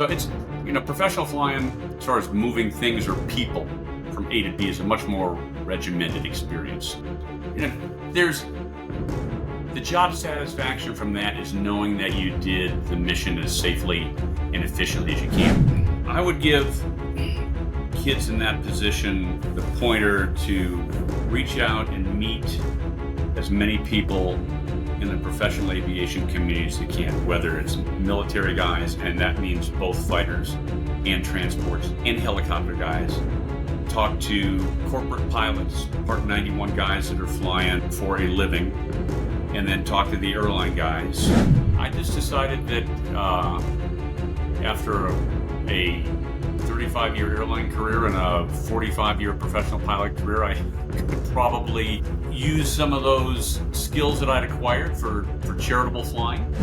So it's, professional flying as far as moving things or people from A to B is a much more regimented experience. There's the job satisfaction from that is knowing that you did the mission as safely and efficiently as you can. I would give kids in that position the pointer to reach out and meet as many people in the professional aviation community as they can, whether it's military guys, and that means both fighters and transports, and helicopter guys. Talk to corporate pilots, Part 91 guys that are flying for a living, and then talk to the airline guys. I just decided that after a 35-year airline career and a 45-year professional pilot career, I could probably use some of those skills that I'd acquired for charitable flying.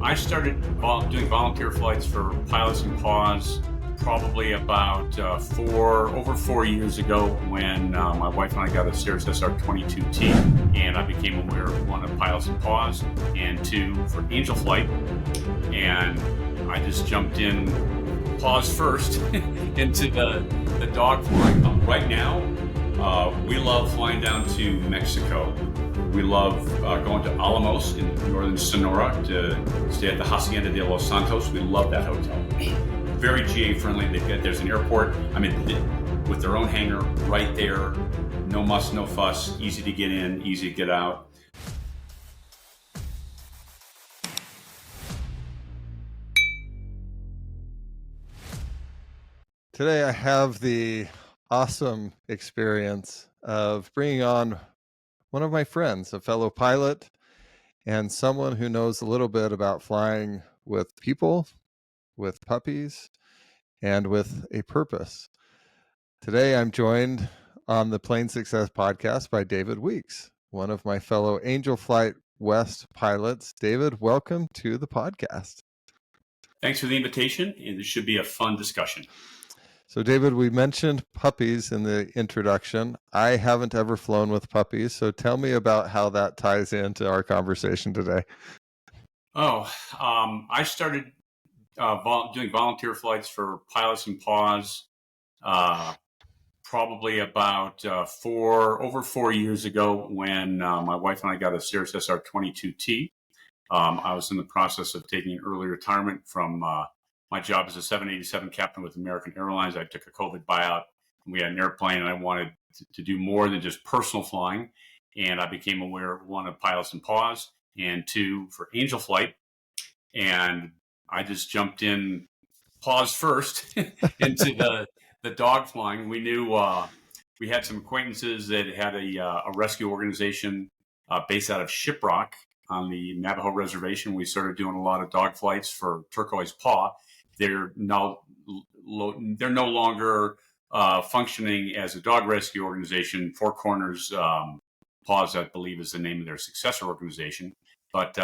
I started doing volunteer flights for Pilots N Paws probably about over 4 years ago when my wife and I got a Cirrus SR-22T, and I became aware of one of Pilots N Paws and two for Angel Flight, and I just jumped in paws first into the dog flying. Right now, we love flying down to Mexico. We love going to Alamos in northern Sonora to stay at the Hacienda de los Santos. We love that hotel. Very GA friendly. There's an airport, with their own hangar right there. No muss, no fuss. Easy to get in, easy to get out. Today I have the awesome experience of bringing on one of my friends, a fellow pilot, and someone who knows a little bit about flying with people, with puppies, and with a purpose. Today I'm joined on the Plane Success podcast by David Weeks, one of my fellow Angel Flight West pilots. David, welcome to the podcast. Thanks for the invitation, and this should be a fun discussion. So, David, we mentioned puppies in the introduction. I haven't ever flown with puppies, so tell me about how that ties into our conversation today. I started doing volunteer flights for Pilots N Paws probably about over 4 years ago when my wife and I got a Cirrus SR-22T. I was in the process of taking an early retirement from my job as a 787 captain with American Airlines. I took a COVID buyout. We had an airplane, and I wanted to do more than just personal flying. And I became aware of one of Pilots N Paws and two for Angel Flight. And I just jumped in paws first into the dog flying. We knew we had some acquaintances that had a rescue organization based out of Shiprock on the Navajo Reservation. We started doing a lot of dog flights for Turquoise Paw. They're no longer functioning as a dog rescue organization. Four Corners Paws, I believe, is the name of their successor organization. But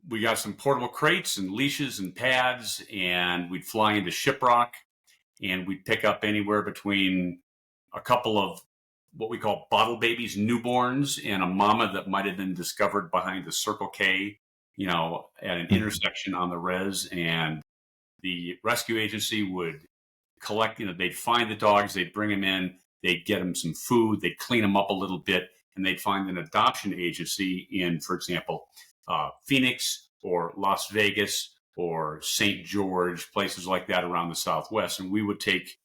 we got some portable crates and leashes and pads, and we'd fly into Shiprock, and we'd pick up anywhere between a couple of what we call bottle babies, newborns, and a mama that might have been discovered behind the Circle K, at an intersection on the res. And the rescue agency would collect, they'd find the dogs, they'd bring them in, they'd get them some food, they'd clean them up a little bit, and they'd find an adoption agency in, for example, Phoenix or Las Vegas or St. George, places like that around the Southwest. And we would take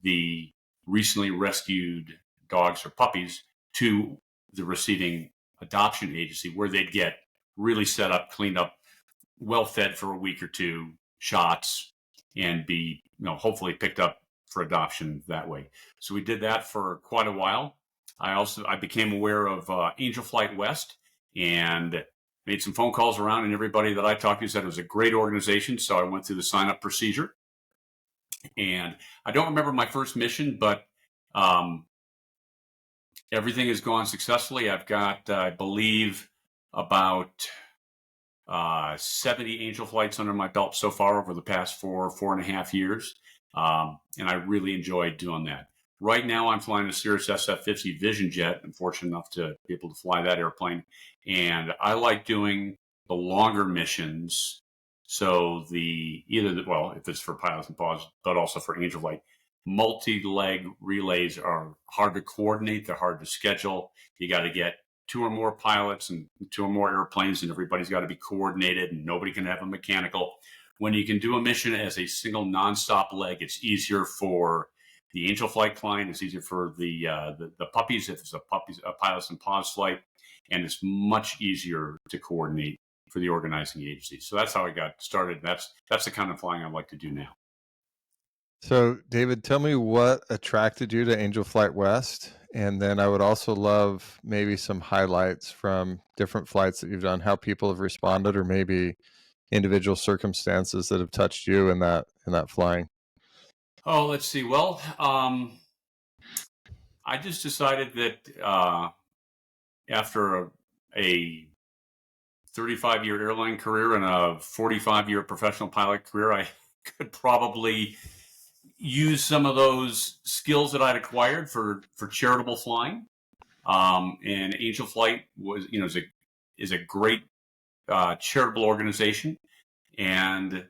the recently rescued dogs or puppies to the receiving adoption agency where they'd get really set up, cleaned up, well fed for a week or two, shots, and be, hopefully picked up for adoption that way. So we did that for quite a while. I became aware of Angel Flight West and made some phone calls around, and everybody that I talked to said it was a great organization. So I went through the sign-up procedure. And I don't remember my first mission, but everything has gone successfully. I've got, I believe, about 70 Angel flights under my belt so far over the past 4.5 years. And I really enjoyed doing that. Right now, I'm flying a Cirrus SF-50 Vision Jet. I'm fortunate enough to be able to fly that airplane. And I like doing the longer missions So if it's for pilots and Paws, but also for Angel Flight, multi-leg relays are hard to coordinate. They're hard to schedule. You got to get 2 or more pilots and 2 or more airplanes, and everybody's got to be coordinated, and nobody can have a mechanical. When you can do a mission as a single nonstop leg, it's easier for the Angel Flight client. It's easier for the puppies if it's a pilots and Paws flight, and it's much easier to coordinate for the organizing agency. So that's how I got started. That's the kind of flying I like to do now. So, David, tell me what attracted you to Angel Flight West, and then I would also love maybe some highlights from different flights that you've done, how people have responded, or maybe individual circumstances that have touched you in that flying. Oh, let's see. Well, I just decided that after a 35-year airline career and a 45-year professional pilot career, I could probably use some of those skills that I'd acquired for charitable flying. And Angel Flight is a great charitable organization, and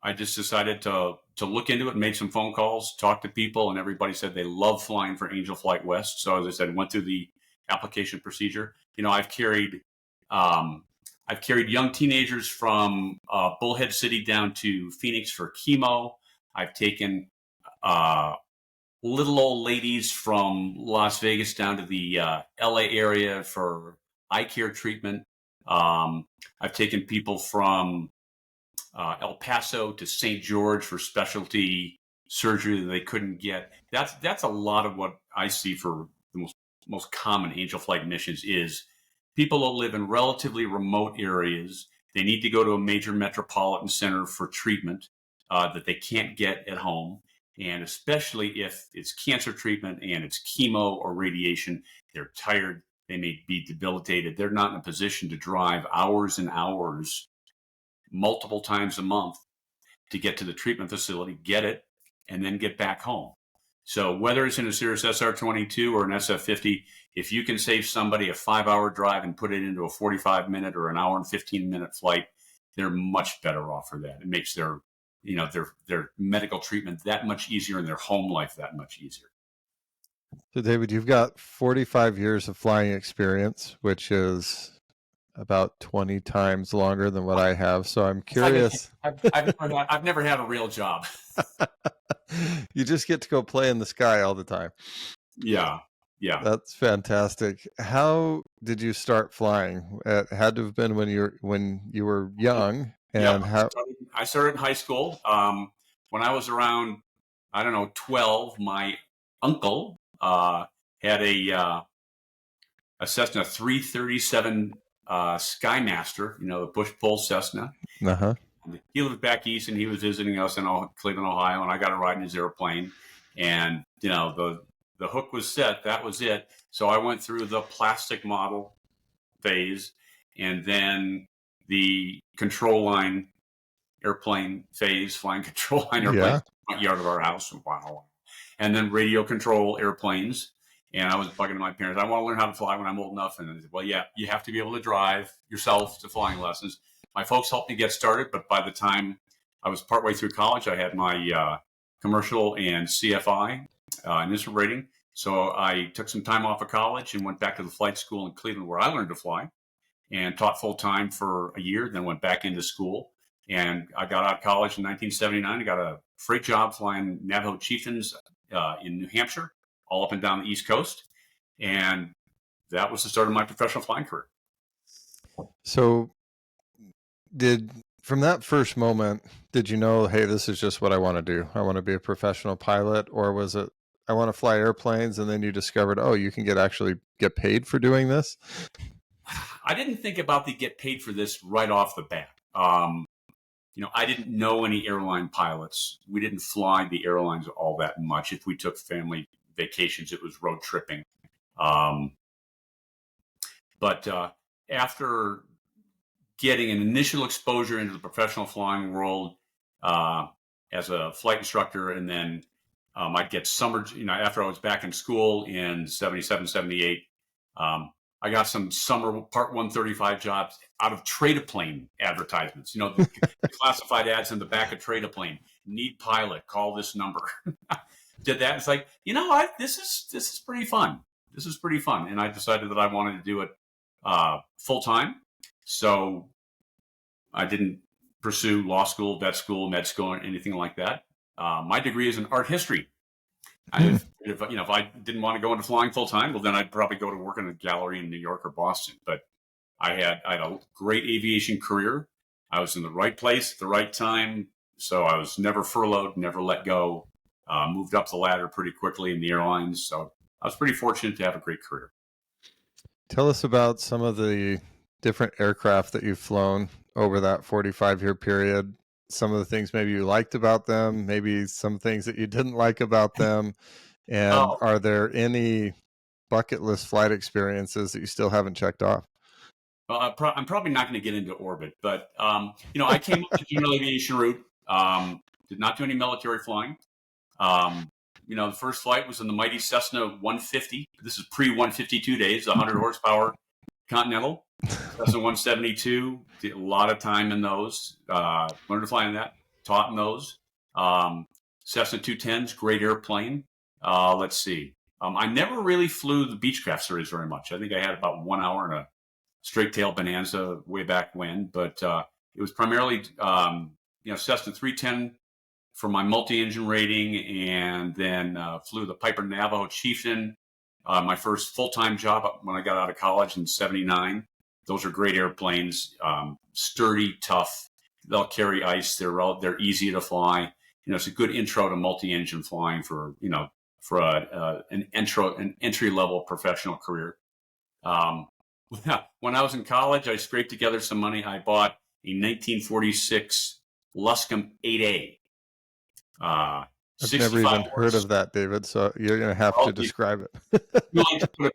I just decided to look into it and made some phone calls, talked to people, and everybody said they love flying for Angel Flight West. So as I said, went through the application procedure. I've carried young teenagers from Bullhead City down to Phoenix for chemo. I've taken little old ladies from Las Vegas down to the LA area for eye care treatment. I've taken people from El Paso to St. George for specialty surgery that they couldn't get. That's a lot of what I see for the most common Angel Flight missions is people that live in relatively remote areas. They need to go to a major metropolitan center for treatment that they can't get at home. And especially if it's cancer treatment and it's chemo or radiation, they're tired. They may be debilitated. They're not in a position to drive hours and hours multiple times a month to get to the treatment facility, get it, and then get back home. So whether it's in a Cirrus SR-22 or an SF-50, if you can save somebody a 5-hour drive and put it into a 45-minute or an hour and 15-minute flight, they're much better off for that. It makes their medical treatment that much easier and their home life that much easier. So, David, you've got 45 years of flying experience, which is about 20 times longer than what I have. So I'm curious. I've never had a real job. You just get to go play in the sky all the time. Yeah. That's fantastic. How did you start flying? It had to have been when you were young. And I started in high school. When I was around, 12, my uncle had a Cessna 337 Skymaster, the push-pull Cessna. Uh-huh. He lived back east, and he was visiting us in Cleveland, Ohio, and I got to ride in his airplane. And the hook was set. That was it. So I went through the plastic model phase, and then the control line airplane phase, flying control line airplanes in the front yard of our house. Wow. And then radio control airplanes. And I was bugging my parents, I want to learn how to fly when I'm old enough. And they said, well, yeah, you have to be able to drive yourself to flying lessons. My folks helped me get started, but by the time I was partway through college, I had my commercial and CFI initial rating. So I took some time off of college and went back to the flight school in Cleveland where I learned to fly and taught full time for a year, then went back into school. And I got out of college in 1979. I got a freight job flying Navajo Chieftains in New Hampshire, all up and down the East Coast. And that was the start of my professional flying career. So from that first moment, did you know, hey, this is just what I want to do? I want to be a professional pilot? Or was it, I want to fly airplanes, and then you discovered, oh, you can actually get paid for doing this? I didn't think about the get paid for this right off the bat. I didn't know any airline pilots. We didn't fly the airlines all that much. If we took family vacations, it was road tripping. But after getting an initial exposure into the professional flying world as a flight instructor, and then I'd get summer, after I was back in school in 77, 78, I I got some summer Part 135 jobs out of Trade-A-Plane advertisements. The classified ads in the back of Trade-A-Plane. Need pilot, call this number. Did that. It's like, this is pretty fun. This is pretty fun. And I decided that I wanted to do it full time. So I didn't pursue law school, vet school, med school, or anything like that. My degree is in art history. If I didn't want to go into flying full time, well, then I'd probably go to work in a gallery in New York or Boston. But I had a great aviation career. I was in the right place at the right time. So I was never furloughed, never let go. Moved up the ladder pretty quickly in the airlines. So I was pretty fortunate to have a great career. Tell us about some of the different aircraft that you've flown over that 45-year period. Some of the things maybe you liked about them, maybe some things that you didn't like about them. And are there any bucket list flight experiences that you still haven't checked off? Well, I'm probably not going to get into orbit, but I came up the general aviation route. Did not do any military flying. The first flight was in the mighty Cessna 150. This is pre-152 days, 100 horsepower Continental. Cessna 172. Did a lot of time in those. Learned to fly in that. Taught in those. Cessna 210s, great airplane. Let's see. I never really flew the Beechcraft series very much. I think I had about 1 hour in a straight tail Bonanza way back when, but it was primarily Cessna 310 for my multi-engine rating, and then flew the Piper Navajo Chieftain, my first full-time job when I got out of college in '79. Those are great airplanes, sturdy, tough. They'll carry ice. They're easy to fly. It's a good intro to multi-engine flying for an entry-level professional career. When I was in college, I scraped together some money. I bought a 1946 Luscombe 8A. I've never even heard of that, David. So you're going to have to describe it.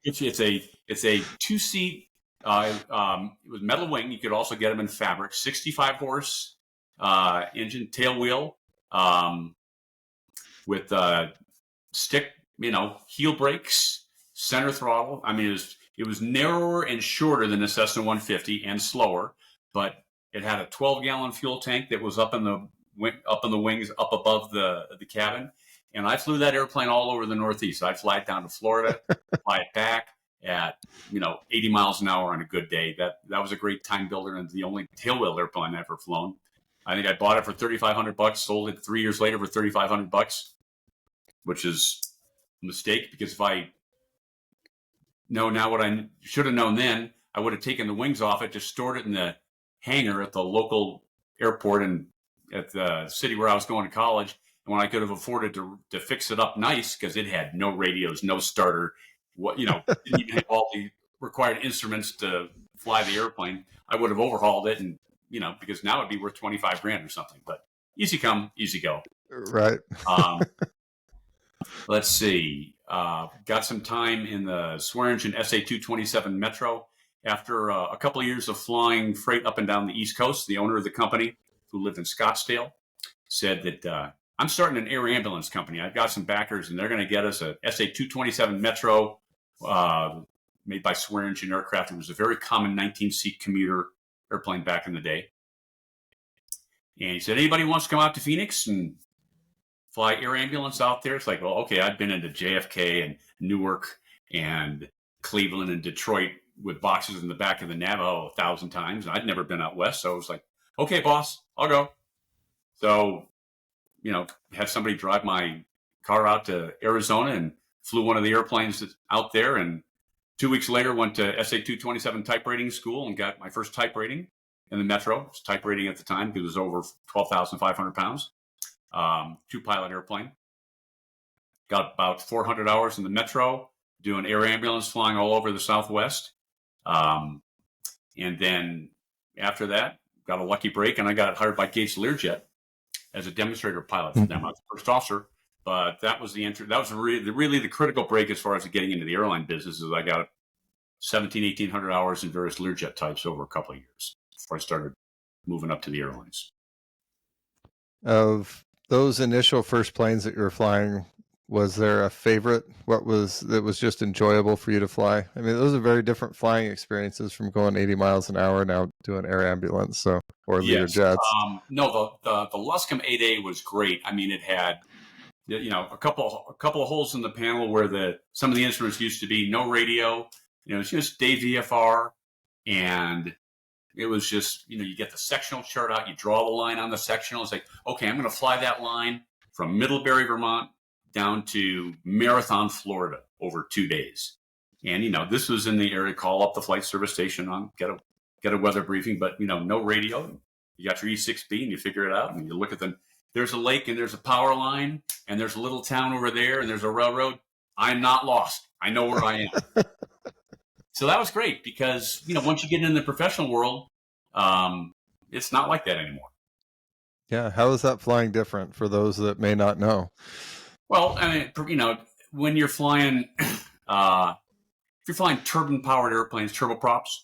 It's a 2-seat. It was metal wing. You could also get them in fabric. 65 horse engine, tail wheel, with stick, heel brakes, center throttle. I mean, it was narrower and shorter than the Cessna 150 and slower, but it had a 12-gallon fuel tank that was up in the wings, up above the cabin. And I flew that airplane all over the Northeast. I'd fly it down to Florida, fly it back at 80 miles an hour on a good day. That was a great time builder, and the only tailwheel airplane I ever flown. I think I bought it for $3,500, sold it 3 years later for $3,500, which is a mistake, because if I know now what I should have known then, I would have taken the wings off it, just stored it in the hangar at the local airport and at the city where I was going to college. And when I could have afforded to fix it up nice, because it had no radios, no starter, didn't even have all the required instruments to fly the airplane, I would have overhauled it, and because now it'd be worth $25,000 or something. But easy come, easy go. Right. Let's see. Got some time in the Swearingen SA-227 Metro. After a couple of years of flying freight up and down the East Coast, the owner of the company, who lived in Scottsdale, said that I'm starting an air ambulance company. I've got some backers, and they're going to get us a SA-227 Metro made by Swearingen Aircraft. It was a very common 19-seat commuter airplane back in the day. And he said, anybody wants to come out to Phoenix and fly air ambulance out there? It's like, well, okay, I'd been into JFK and Newark and Cleveland and Detroit with boxes in the back of the Navajo 1,000 times. And I'd never been out west. So I was like, okay, boss, I'll go. So, had somebody drive my car out to Arizona and flew one of the airplanes out there. And 2 weeks later, went to SA-227 type rating school and got my first type rating in the Metro. It was type rating at the time because it was over 12,500 pounds. 2-pilot airplane. Got about 400 hours in the Metro, doing air ambulance flying all over the Southwest. And then after that, got a lucky break, and I got hired by Gates Learjet as a demonstrator pilot for them. I was the first officer, but that was the entry. That was really the critical break as far as getting into the airline business. Is I got 1,800 hours in various Learjet types over a couple of years before I started moving up to the airlines. Of those initial first planes that you were flying, Was there a favorite? What was that was just enjoyable for you to fly? I mean, those are very different flying experiences from going 80 miles an hour now doing air ambulance, so or Lear Yes. jets. No, the Luscombe 8A was great. I mean, it had a couple of holes in the panel where some of the instruments used to be, no radio. It's just day VFR, and it was just you get the sectional chart out, you draw the line on the sectional. It's like, okay, I'm going to fly that line from Middlebury, Vermont, down to Marathon, Florida, over 2 days. And this was in the area. Call up the flight service station on get a weather briefing, but no radio. You got your E6B and you figure it out, and you look at there's a lake and there's a power line and there's a little town over there and there's a railroad. I'm not lost. I know where I am. So that was great because, once you get in the professional world, it's not like that anymore. Yeah. How is that flying different for those that may not know? Well, I mean, when you're flying, if you're flying turbine-powered airplanes, turboprops,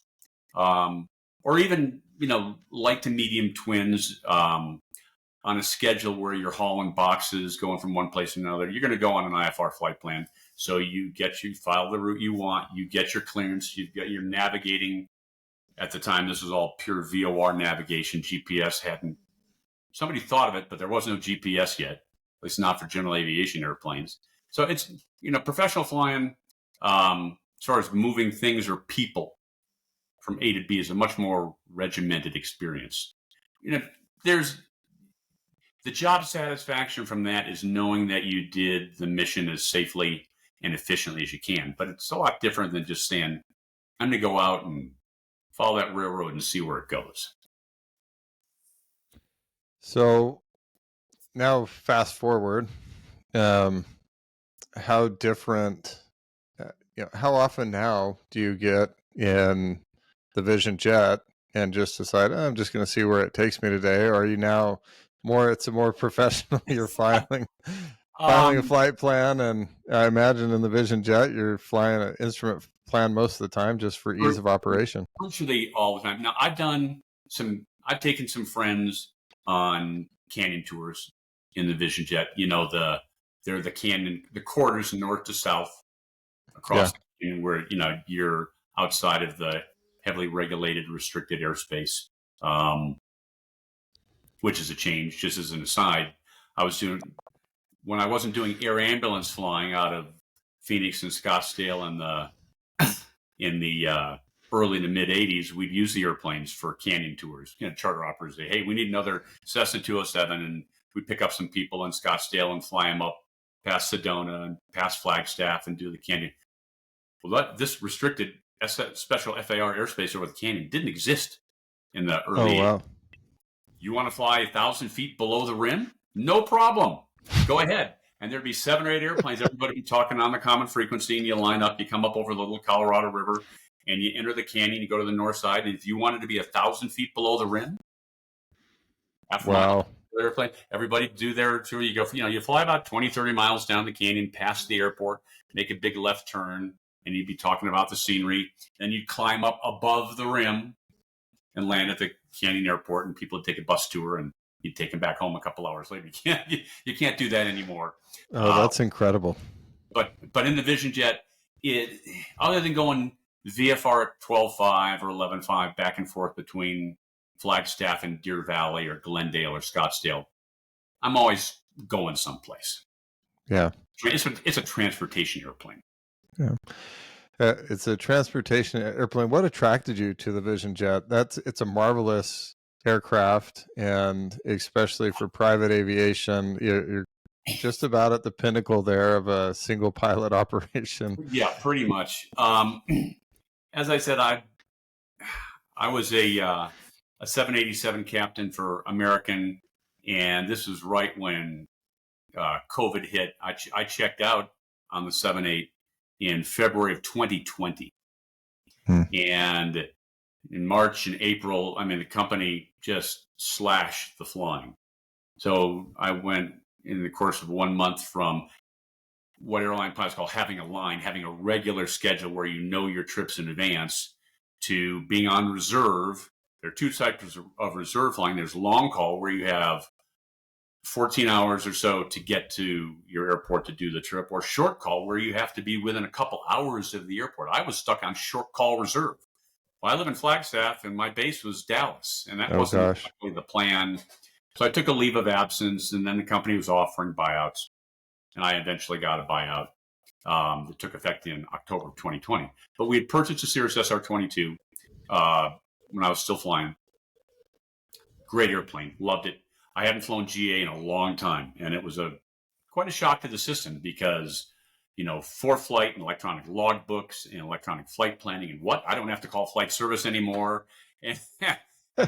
or even, light to medium twins, on a schedule where you're hauling boxes going from one place to another, you're going to go on an IFR flight plan. So you file the route you want, you get your clearance, you're navigating. At the time, this was all pure VOR navigation. GPS somebody thought of it, but there was no GPS yet, at least not for general aviation airplanes. So it's, professional flying, as far as moving things or people from A to B, is a much more regimented experience. There's the job satisfaction from that is knowing that you did the mission as safely and efficiently as you can. But it's a lot different than just saying, I'm going to go out and follow that railroad and see where it goes. So now fast forward, how different, how often now do you get in the Vision Jet and just decide, I'm just going to see where it takes me today? Or are you now it's a more professional, you're filing a flight plan, and I imagine in the Vision Jet, you're flying an instrument plan most of the time just for ease of operation. Virtually all the time. Now, I've taken some friends on canyon tours in the Vision Jet. They're the canyon, the corridors north to south across the canyon where, you're outside of the heavily regulated, restricted airspace, which is a change. Just as an aside, when I wasn't doing air ambulance flying out of Phoenix and Scottsdale in the early to mid 80s, we'd use the airplanes for canyon tours. Charter operators say, hey, we need another Cessna 207, and we'd pick up some people in Scottsdale and fly them up past Sedona and past Flagstaff and do the canyon. Well, this restricted special FAR airspace over the canyon didn't exist in the early 80s. You want to fly 1,000 feet below the rim? No problem. Go ahead. And there'd be 7 or 8 airplanes. Everybody would be talking on the common frequency, and you line up, you come up over the little Colorado River, and you enter the canyon, you go to the north side. And if you wanted to be 1,000 feet below the rim, airplane, everybody do their tour. You go, you fly about 20, 30 miles down the canyon, past the airport, make a big left turn, and you'd be talking about the scenery. Then you'd climb up above the rim and land at the canyon airport, and people would take a bus tour, and you'd take them back home a couple hours later. You can't do that anymore. Oh, that's incredible. But in the Vision Jet, other than going VFR at 12.5 or 11.5 back and forth between Flagstaff and Deer Valley or Glendale or Scottsdale, I'm always going someplace. Yeah. It's a transportation airplane. Yeah. It's a transportation airplane. What attracted you to the Vision Jet? It's a marvelous aircraft, and especially for private aviation, you're just about at the pinnacle there of a single pilot operation. Yeah, pretty much. As I said, I was a 787 captain for American, and this was right when COVID hit. I checked out on the 78 in February of 2020. And in March and April, the company just slashed the flying. So I went in the course of 1 month from what airline pilots call having a line, having a regular schedule where you know your trips in advance, to being on reserve. There are 2 types of reserve flying. There's long haul, where you have 14 hours or so to get to your airport to do the trip, or short call where you have to be within a couple hours of the airport. I was stuck on short call reserve. Well, I live in Flagstaff and my base was Dallas, and that Oh wasn't gosh. exactly the plan. So I took a leave of absence, and then the company was offering buyouts, and I eventually got a buyout that took effect in October of 2020. But we had purchased a Cirrus SR-22 when I was still flying. Great airplane, loved it. I hadn't flown GA in a long time, and it was quite a shock to the system because, for flight and electronic logbooks and electronic flight planning and I don't have to call flight service anymore, and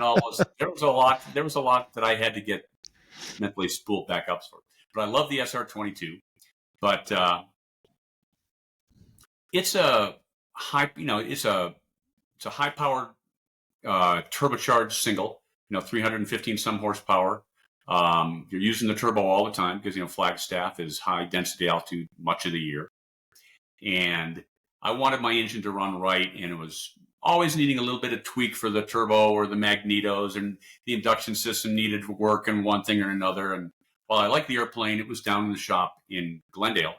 all those. There was a lot that I had to get mentally spooled back up for. But I love the SR-22, but it's a high, it's a high powered turbocharged single, 315 some horsepower. You're using the turbo all the time because, Flagstaff is high density altitude much of the year. And I wanted my engine to run right, and it was always needing a little bit of tweak for the turbo or the magnetos, and the induction system needed to work in one thing or another. And while I liked the airplane, it was down in the shop in Glendale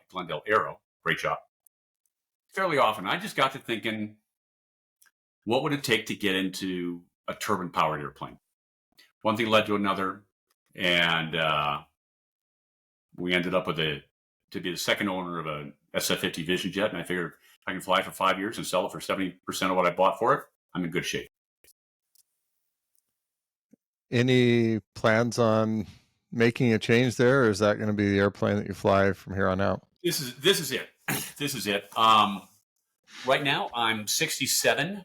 Aero, great shop, fairly often. I just got to thinking, what would it take to get into a turbine-powered airplane? One thing led to another, and we ended up to be the second owner of a SF-50 Vision Jet, and I figured if I can fly for 5 years and sell it for 70% of what I bought for it, I'm in good shape. Any plans on making a change there, or is that going to be the airplane that you fly from here on out? This is it. This is it. Right now, I'm 67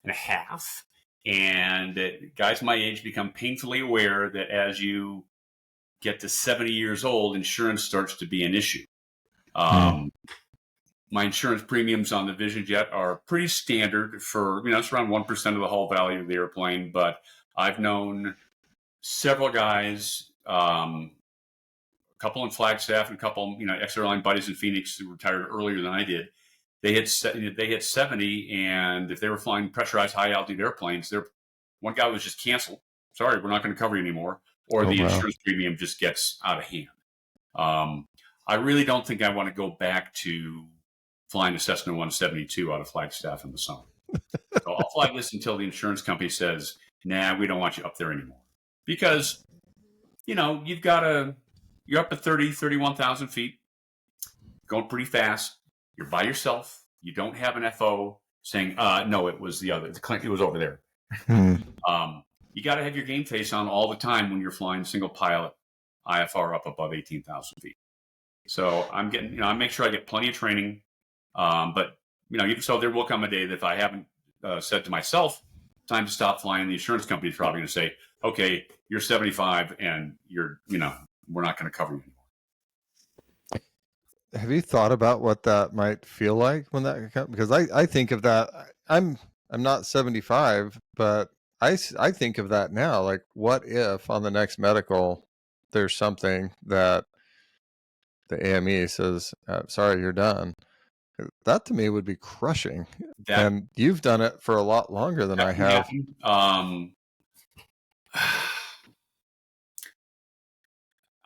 and a half, and guys my age become painfully aware that as you get to 70 years old, insurance starts to be an issue. My insurance premiums on the Vision Jet are pretty standard for, it's around 1% of the whole value of the airplane, but I've known several guys, a couple in Flagstaff and a couple, ex-airline buddies in Phoenix who retired earlier than I did. They hit 70, and if they were flying pressurized high-altitude airplanes, one guy was just canceled. Sorry, we're not going to cover you anymore. Or the insurance premium just gets out of hand. I really don't think I want to go back to flying a Cessna 172 out of Flagstaff in the summer. So I'll fly this until the insurance company says, nah, we don't want you up there anymore. Because, you're up at 30, 31,000 feet, going pretty fast. You're by yourself. You don't have an FO saying, no, it was it was over there. You got to have your game face on all the time when you're flying single pilot IFR up above 18,000 feet. So I'm getting, I make sure I get plenty of training. But, so there will come a day that if I haven't said to myself, time to stop flying, the insurance company is probably going to say, okay, you're 75 and we're not going to cover you anymore. Have you thought about what that might feel like when that comes? Because I think of that. I'm not 75, but I think of that now. Like, what if on the next medical there's something that the AME says, sorry, you're done. That to me would be crushing. And you've done it for a lot longer than I have.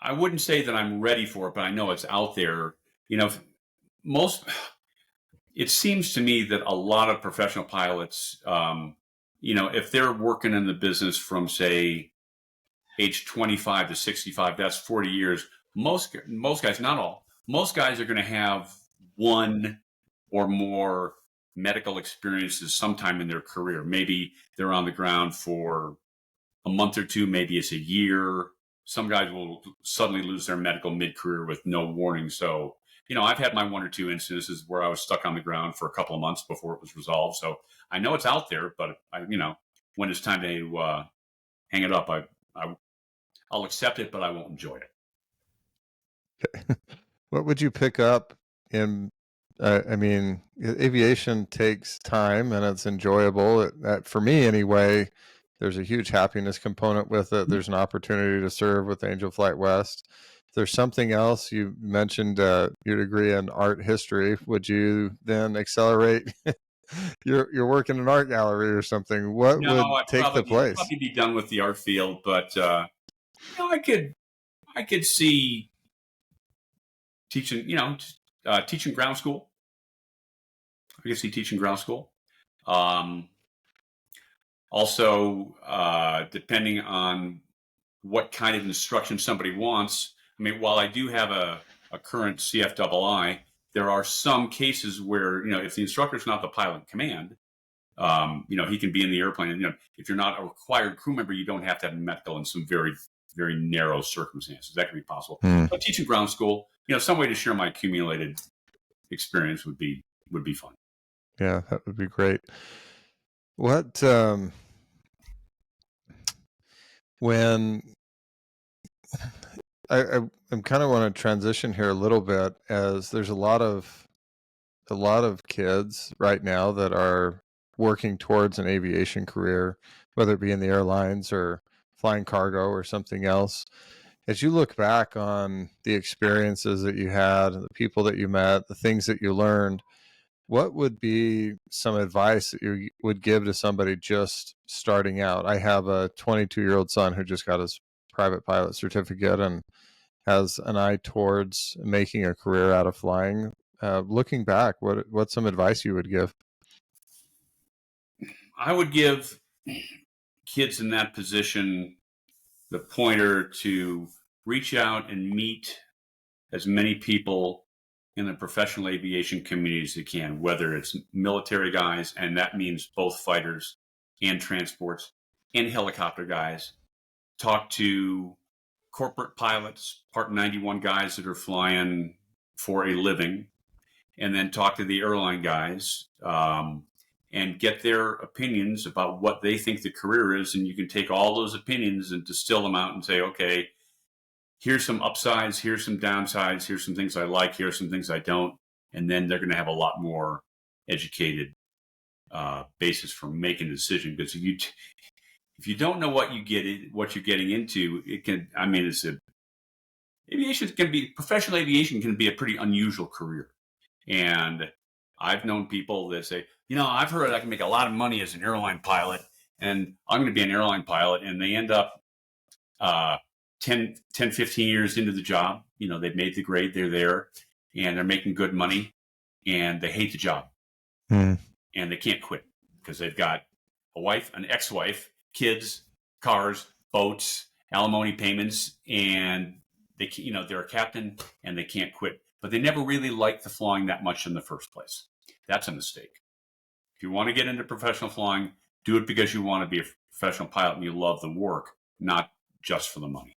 I wouldn't say that I'm ready for it, but I know it's out there. It seems to me that a lot of professional pilots, if they're working in the business from, say, age 25 to 65, that's 40 years. Most guys, not all, most guys are going to have one or more medical experiences sometime in their career. Maybe they're on the ground for a month or two, maybe it's a year. Some guys will suddenly lose their medical mid-career with no warning. So, I've had my one or two instances where I was stuck on the ground for a couple of months before it was resolved. So I know it's out there, but when it's time to hang it up, I'll accept it, but I won't enjoy it. What would you pick up in? Aviation takes time and it's enjoyable. For me, anyway, there's a huge happiness component with it. There's an opportunity to serve with Angel Flight West. If there's something else, you mentioned your degree in art history. Would you then accelerate? You're working in an art gallery or something. What would take the place? I'd probably be done with the art field, but I I could see teaching, teaching ground school. I could see teaching ground school. Also, depending on what kind of instruction somebody wants. I mean, while I do have a current CFII, there are some cases where, if the instructor's not the pilot in command, he can be in the airplane. And, if you're not a required crew member, you don't have to have medical in some very, very narrow circumstances. That can be possible. But teaching ground school, some way to share my accumulated experience would be fun. Yeah, that would be great. What, when I'm kind of want to transition here a little bit, as there's a lot of kids right now that are working towards an aviation career, whether it be in the airlines or flying cargo or something else. As you look back on the experiences that you had, the people that you met, the things that you learned, what would be some advice that you would give to somebody just starting out? I have a 22-year-old son who just got his private pilot certificate and has an eye towards making a career out of flying. Looking back, what's some advice you would give? I would give kids in that position the pointer to reach out and meet as many people in the professional aviation community as they can, whether it's military guys, and that means both fighters and transports, and helicopter guys. Talk to corporate pilots, Part 91 guys that are flying for a living, and then talk to the airline guys and get their opinions about what they think the career is. And you can take all those opinions and distill them out and say, okay, here's some upsides, here's some downsides, here's some things I like, here's some things I don't. And then they're going to have a lot more educated basis for making a decision. Because if you don't know what you're getting into, professional aviation can be a pretty unusual career. And I've known people that say, I've heard I can make a lot of money as an airline pilot, and I'm going to be an airline pilot. And they end up 10, 15 years into the job. They've made the grade, they're there, and they're making good money, and they hate the job. And they can't quit because they've got a wife, an ex-wife, kids, cars, boats, alimony payments, and they're a captain and they can't quit. But they never really liked the flying that much in the first place. That's a mistake. If you want to get into professional flying, do it because you want to be a professional pilot and you love the work, not just for the money.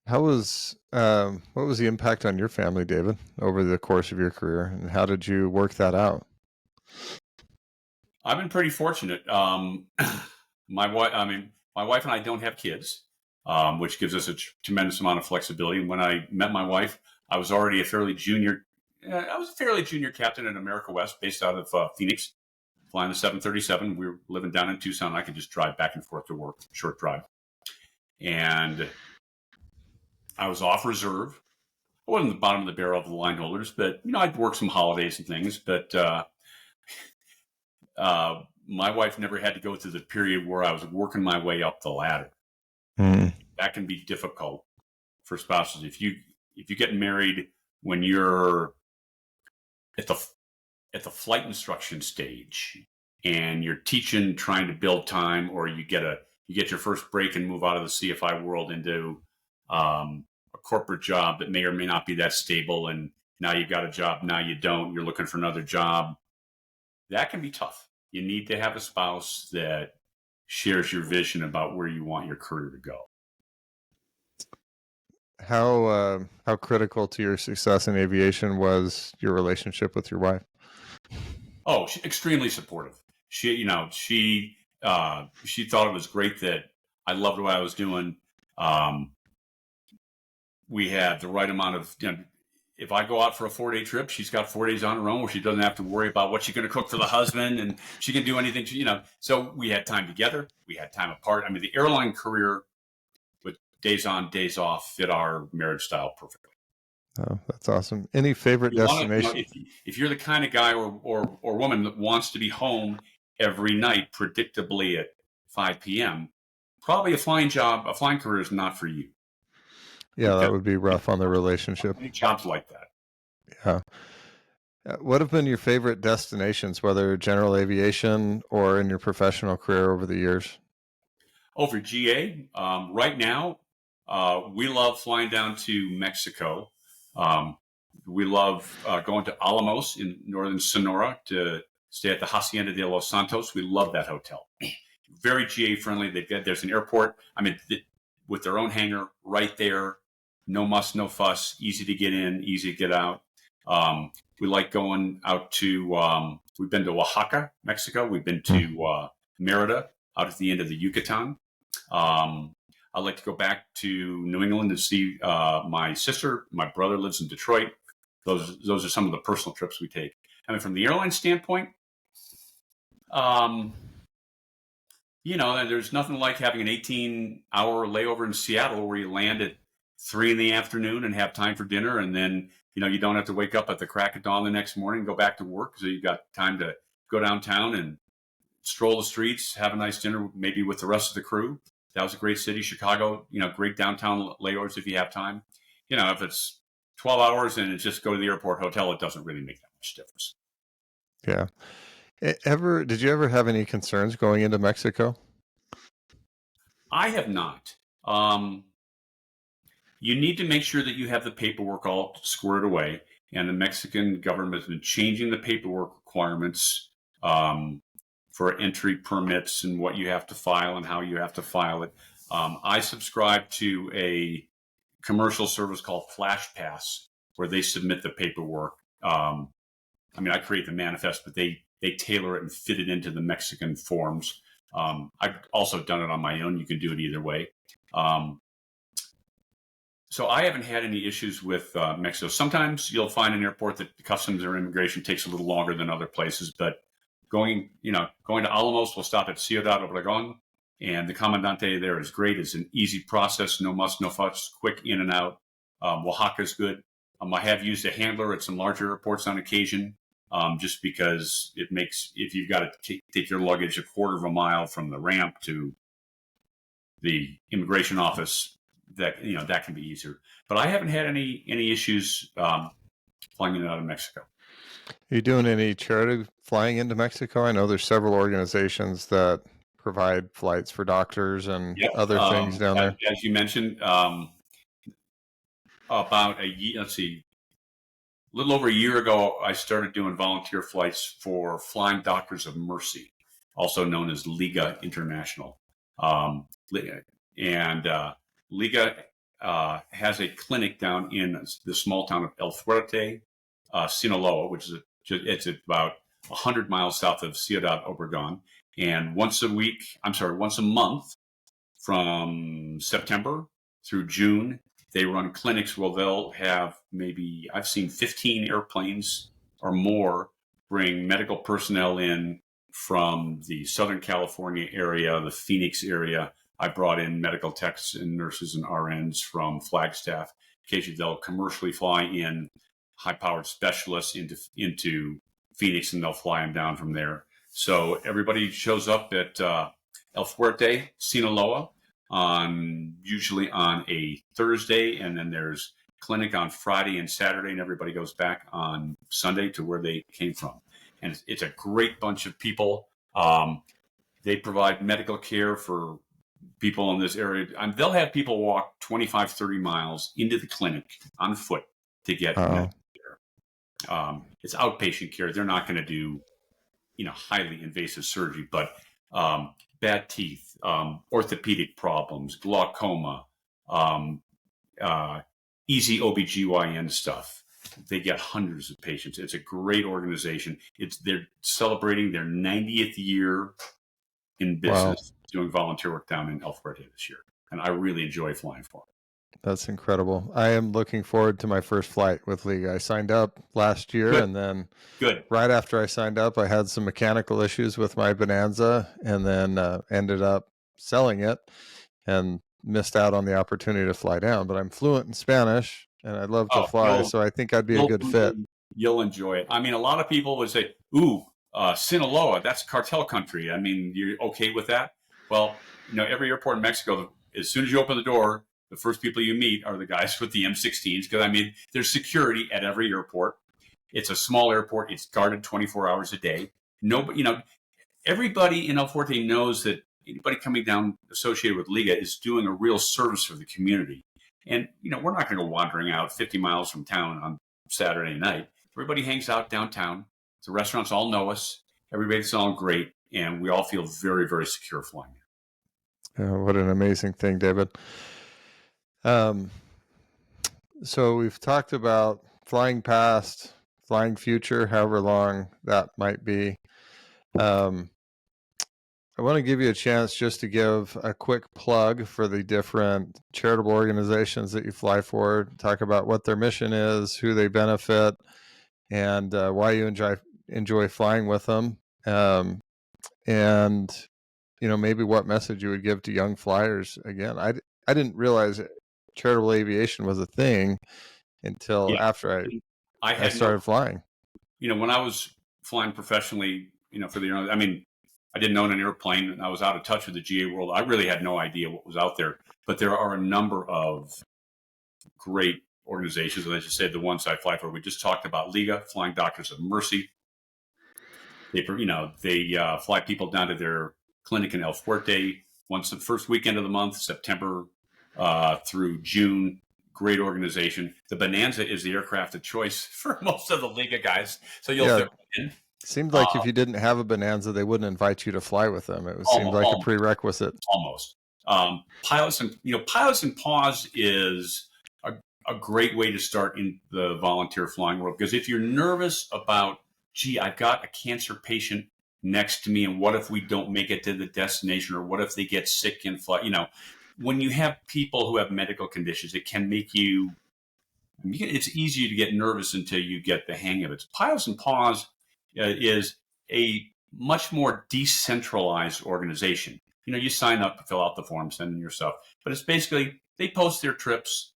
What was the impact on your family, David, over the course of your career, and how did you work that out? I've been pretty fortunate. My wife and I don't have kids, which gives us a tremendous amount of flexibility. And when I met my wife, I was already a fairly junior captain at America West, based out of Phoenix, flying the 737. We were living down in Tucson. I could just drive back and forth to work, short drive. And I was off reserve. I wasn't the bottom of the barrel of the line holders, but I'd work some holidays and things. But my wife never had to go through the period where I was working my way up the ladder. That can be difficult for spouses. If you get married when you're at the flight instruction stage and you're teaching, trying to build time, or you get your first break and move out of the CFI world into a corporate job that may or may not be that stable, and now you've got a job, now you don't, you're looking for another job. That can be tough. You need to have a spouse that shares your vision about where you want your career to go. How critical to your success in aviation was your relationship with your wife? Oh, extremely supportive. She thought it was great that I loved what I was doing. We had the right amount of, if I go out for a 4-day trip, she's got 4 days on her own where she doesn't have to worry about what she's going to cook for the husband, and she can do anything. So we had time together. We had time apart. I mean, the airline career with days on, days off fit our marriage style perfectly. Oh, that's awesome. Any favorite destination? If you're the kind of guy or woman that wants to be home every night predictably at 5 p.m., probably a flying career is not for you. Yeah, that would be rough on the relationship. Many jobs like that. Yeah. What have been your favorite destinations, whether general aviation or in your professional career over the years? Over GA, right now, we love flying down to Mexico. Um, we love going to Alamos in northern Sonora to stay at the Hacienda de los Santos. We love that hotel. Very GA friendly. There's an airport. I mean, with their own hangar right there. No muss, no fuss. Easy to get in, easy to get out. We like going out to. We've been to Oaxaca, Mexico. We've been to Merida, out at the end of the Yucatan. I'd like to go back to New England to see my sister. My brother lives in Detroit. Those are some of the personal trips we take. I mean, from the airline standpoint, there's nothing like having an 18-hour layover in Seattle where you land at 3 p.m. and have time for dinner, and then you don't have to wake up at the crack of dawn the next morning and go back to work, so you've got time to go downtown and stroll the streets, have a nice dinner, maybe with the rest of the crew. That was a great city. Chicago, great downtown layovers if you have time. If it's 12 hours and it's just go to the airport hotel, it doesn't really make that much difference. Yeah. Did you ever have any concerns going into Mexico? I have not. You need to make sure that you have the paperwork all squared away, and the Mexican government has been changing the paperwork requirements for entry permits and what you have to file and how you have to file it. I subscribe to a commercial service called Flash Pass, where they submit the paperwork. I create the manifest, but they tailor it and fit it into the Mexican forms. I've also done it on my own. You can do it either way. So I haven't had any issues with Mexico. Sometimes you'll find an airport that customs or immigration takes a little longer than other places, but going to Alamos, we'll stop at Ciudad Obregón, and the comandante there is great. It's an easy process, no muss, no fuss, quick in and out. Oaxaca is good. I have used a handler at some larger airports on occasion, just because it makes, if you've got to take your luggage a quarter of a mile from the ramp to the immigration office, that can be easier. But I haven't had any issues flying in and out of Mexico. Are you doing any charity flying into Mexico? I know there's several organizations that provide flights for doctors and other things down there. As you mentioned, about a little over a year ago, I started doing volunteer flights for Flying Doctors of Mercy, also known as Liga International. Liga has a clinic down in the small town of El Fuerte, Sinaloa, which is it's about 100 miles south of Ciudad Obregón. And once a month from September through June, they run clinics where they'll have maybe, I've seen 15 airplanes or more bring medical personnel in from the Southern California area, the Phoenix area. I brought in medical techs and nurses and RNs from Flagstaff. Occasionally they'll commercially fly in high-powered specialists into Phoenix, and they'll fly them down from there. So everybody shows up at El Fuerte, Sinaloa, usually on a Thursday, and then there's clinic on Friday and Saturday, and everybody goes back on Sunday to where they came from. And it's a great bunch of people. They provide medical care for people in this area. They'll have people walk 25, 30 miles into the clinic on foot to get medical care. It's outpatient care. They're not going to do, highly invasive surgery, but bad teeth, orthopedic problems, glaucoma, easy OBGYN stuff. They get hundreds of patients. It's a great organization. They're celebrating their 90th year in business, doing volunteer work down in El Fuerte this year. And I really enjoy flying for them. That's incredible. I am looking forward to my first flight with Liga. I signed up last year, and then right after I signed up, I had some mechanical issues with my Bonanza, and then ended up selling it and missed out on the opportunity to fly down. But I'm fluent in Spanish, and I'd love to fly, so I think I'd be a good fit. You'll enjoy it. I mean, a lot of people would say, Sinaloa, that's cartel country. I mean, you're okay with that? Well, every airport in Mexico, as soon as you open the door, the first people you meet are the guys with the M16s, because I mean, there's security at every airport. It's a small airport. It's guarded 24 hours a day. Nobody, everybody in El Forte knows that anybody coming down associated with Liga is doing a real service for the community. And, we're not going to go wandering out 50 miles from town on Saturday night. Everybody hangs out downtown. The restaurants all know us. Everybody's all great. And we all feel very, very secure flying. What an amazing thing, David. So we've talked about flying past, flying future, however long that might be. I want to give you a chance just to give a quick plug for the different charitable organizations that you fly for, talk about what their mission is, who they benefit, and why you enjoy flying with them. And, maybe what message you would give to young flyers. Again, I didn't realize charitable aviation was a thing until after I started flying. When I was flying professionally, for the airline, I mean, I didn't own an airplane and I was out of touch with the GA world. I really had no idea what was out there, but there are a number of great organizations. And as you said, the ones I fly for, we just talked about Liga, Flying Doctors of Mercy. They fly people down to their clinic in El Fuerte once the first weekend of the month, September through June. Great organization. The Bonanza is the aircraft of choice for most of the Liga guys. So you'll fit in. Seemed like if you didn't have a Bonanza, they wouldn't invite you to fly with them. It seemed like a prerequisite. Almost. Pilots and Paws is a great way to start in the volunteer flying world, because if you're nervous about, gee, I've got a cancer patient next to me, and what if we don't make it to the destination, or what if they get sick in flight? When you have people who have medical conditions, it can make it's easy to get nervous until you get the hang of it. Pilots and Paws is a much more decentralized organization. You sign up, fill out the form, send in your stuff, but it's basically they post their trips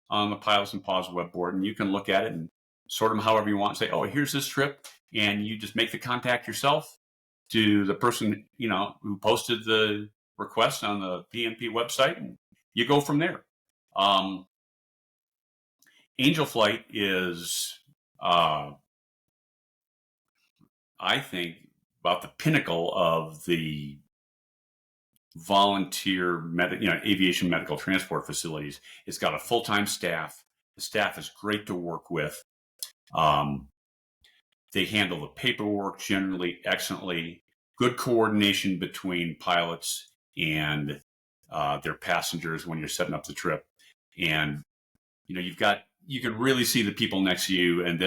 on the Pilots and Paws web board, and you can look at it and sort them however you want. Say, oh, here's this trip, and you just make the contact yourself to the person who posted the request on the PNP website, and you go from there. Angel Flight is, I think, about the pinnacle of the volunteer aviation medical transport facilities. It's got a full-time staff. The staff is great to work with. They handle the paperwork generally excellently. Good coordination between pilots and their passengers when you're setting up the trip. And you can really see the people next to you, and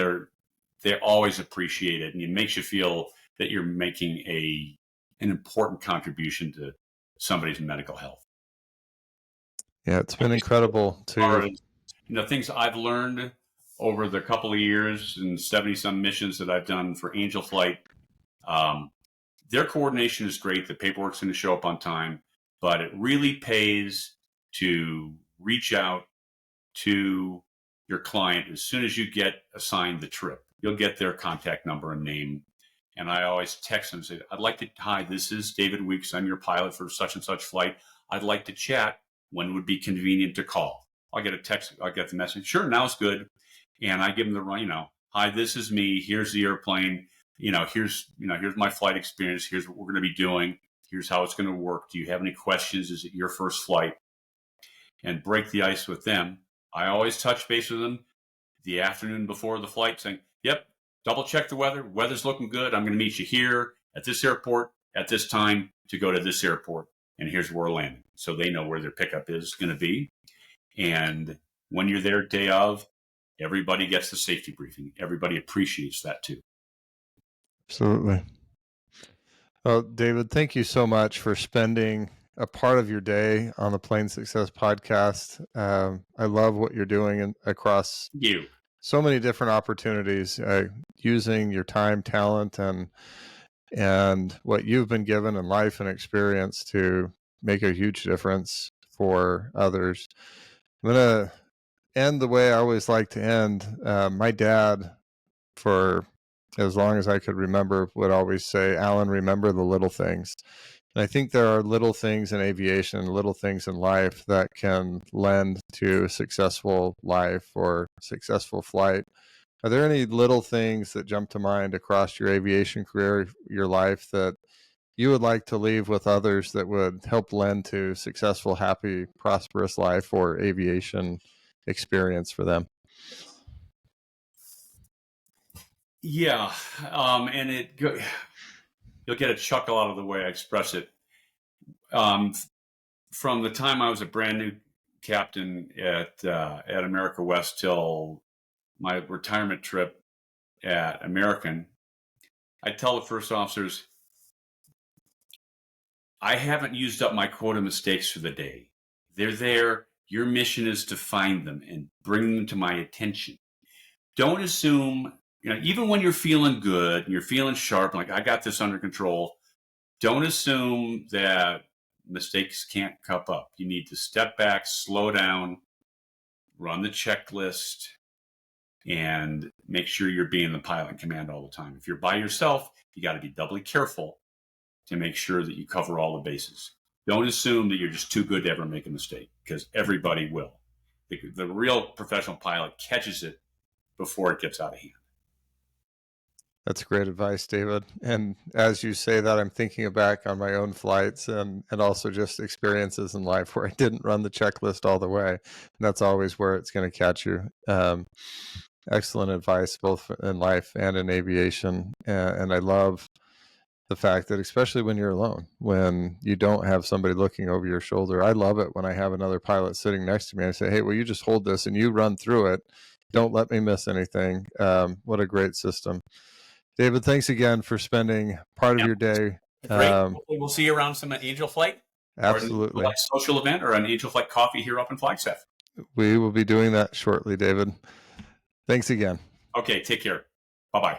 they always appreciate it, and it makes you feel that you're making an important contribution to somebody's medical health. Yeah, it's been incredible to things I've learned over the couple of years and 70-some missions that I've done for Angel Flight. Their coordination is great. The paperwork's going to show up on time, but it really pays to reach out to your client as soon as you get assigned the trip. You'll get their contact number and name. And I always text them and say, hi, this is David Weeks. I'm your pilot for such and such flight. I'd like to chat. When would be convenient to call? I'll get a text. I'll get the message. Sure, now's good. And I give them the, hi, this is me. Here's the airplane. Here's my flight experience. Here's what we're going to be doing. Here's how it's going to work. Do you have any questions? Is it your first flight? And break the ice with them. I always touch base with them the afternoon before the flight, saying, yep, double check the weather. Weather's looking good. I'm going to meet you here at this airport at this time to go to this airport. And here's where we're landing. So they know where their pickup is going to be. And when you're there day of, everybody gets the safety briefing. Everybody appreciates that too. Absolutely. Well, David, thank you so much for spending a part of your day on the Plane Success podcast. I love what you're doing across so many different opportunities, using your time, talent, and what you've been given in life and experience to make a huge difference for others. I'm going to end the way I always like to end. My dad, for as long as I could remember, would always say, Alan, remember the little things. And I think there are little things in aviation, little things in life that can lend to a successful life or successful flight. Are there any little things that jump to mind across your aviation career, your life, that you would like to leave with others that would help lend to successful, happy, prosperous life or aviation experience for them? Yeah, and you'll get a chuckle out of the way I express it. From the time I was a brand new captain at America West till my retirement trip at American, I tell the first officers, I haven't used up my quota mistakes for the day. They're there. Your mission is to find them and bring them to my attention. Don't assume, even when you're feeling good and you're feeling sharp, like I got this under control, don't assume that mistakes can't cup up. You need to step back, slow down, run the checklist, and make sure you're being the pilot in command all the time. If you're by yourself, you got to be doubly careful to make sure that you cover all the bases. Don't assume that you're just too good to ever make a mistake, because everybody will. The real professional pilot catches it before it gets out of hand. That's great advice, David. And as you say that, I'm thinking back on my own flights and also just experiences in life where I didn't run the checklist all the way. And that's always where it's going to catch you. Excellent advice, both in life and in aviation. And I love the fact that, especially when you're alone, when you don't have somebody looking over your shoulder, I love it when I have another pilot sitting next to me. I say, hey, well, you just hold this and you run through it. Don't let me miss anything. What a great system. David, thanks again for spending part of your day. Great. Hopefully we'll see you around some Angel Flight. Absolutely. Or a social event or an Angel Flight coffee here up in Flagstaff. We will be doing that shortly, David. Thanks again. Okay, take care. Bye-bye.